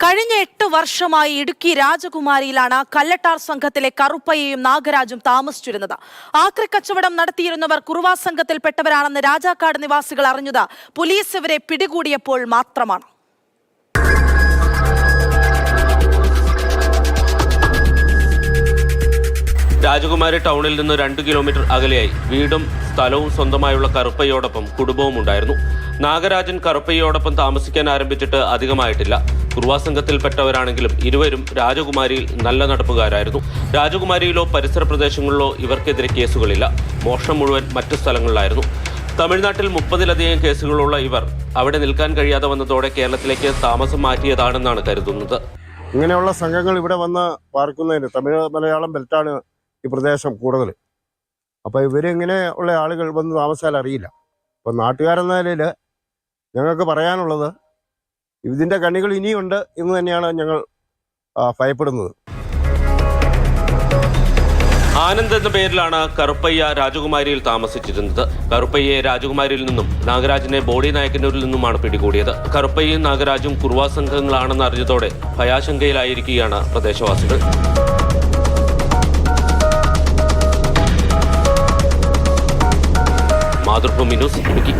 കഴിഞ്ഞ 8 വർഷമായി ഇടുക്കി രാജകുമാരിയിലാണ് കല്ലട്ടാർ സംഘത്തിലെ കറുപ്പയ്യയും നാഗരാജും താമസിച്ചിരുന്നത്. ആക്രി കച്ചവടം നടത്തിയിരുന്നവർ കുറുവാ സംഘത്തിൽപ്പെട്ടവരാണെന്ന് രാജാക്കാട് നിവാസികൾ അറിഞ്ഞത് പോലീസ് ഇവരെ പിടികൂടിയപ്പോൾ മാത്രമാണ്. രാജകുമാരി ടൗണിൽ നിന്ന് 2 കിലോമീറ്റർ അകലെയായി വീടും സ്ഥലവും സ്വന്തമായുള്ള കറുപ്പയ്യോടൊപ്പം കുടുംബവും ഉണ്ടായിരുന്നു. നാഗരാജൻ കറുപ്പയ്യോടൊപ്പം താമസിക്കാൻ ആരംഭിച്ചിട്ട് അധികമായിട്ടില്ല. കുറുവാ സംഘത്തിൽപ്പെട്ടവരാണെങ്കിലും ഇരുവരും രാജകുമാരിയിൽ നല്ല നടപ്പുകാരായിരുന്നു. രാജകുമാരിയിലോ പരിസര പ്രദേശങ്ങളിലോ ഇവർക്കെതിരെ കേസുകളില്ല. മോഷണം മുഴുവൻ മറ്റു സ്ഥലങ്ങളിലായിരുന്നു. തമിഴ്നാട്ടിൽ 30-ലധികം കേസുകളുള്ള ഇവർ അവിടെ നിൽക്കാൻ കഴിയാതെ വന്നതോടെ കേരളത്തിലേക്ക് താമസം മാറ്റിയതാണെന്നാണ് കരുതുന്നത്. ഇങ്ങനെയുള്ള സംഘങ്ങൾ ഇവിടെ വന്ന് പാർക്കുന്നതിന് തമിഴ് മലയാളം ബെൽറ്റാണ് ഈ പ്രദേശം കൂടുതൽ. അപ്പോൾ ഇവരിങ്ങനെ ഉള്ള ആളുകൾ വന്ന് താമസിച്ചാൽ അറിയില്ല. അപ്പോൾ നാട്ടുകാരെന്ന നിലയിൽ ഞങ്ങൾക്ക് പറയാനുള്ളത് ഇതിൻ്റെ കണികൾ ഇനിയുണ്ട് എന്ന് തന്നെയാണ് ഞങ്ങൾ ഭയപ്പെടുന്നത്. ആനന്ദ് എന്ന പേരിലാണ് കറുപ്പയ്യ രാജകുമാരിയിൽ താമസിച്ചിരുന്നത്. കറുപ്പയ്യയെ രാജകുമാരിയിൽ നിന്നും നാഗരാജിനെ ബോഡി നായക്കന്നൂരിൽ നിന്നുമാണ് പിടികൂടിയത്. കറുപ്പയ്യയും നാഗരാജും കുറുവാ സംഘങ്ങളാണെന്ന് അറിഞ്ഞതോടെ ഭയാശങ്കയിലായിരിക്കുകയാണ് പ്രദേശവാസികൾ. മാതൃഭൂമി ന്യൂസ് ഇടുക്കി.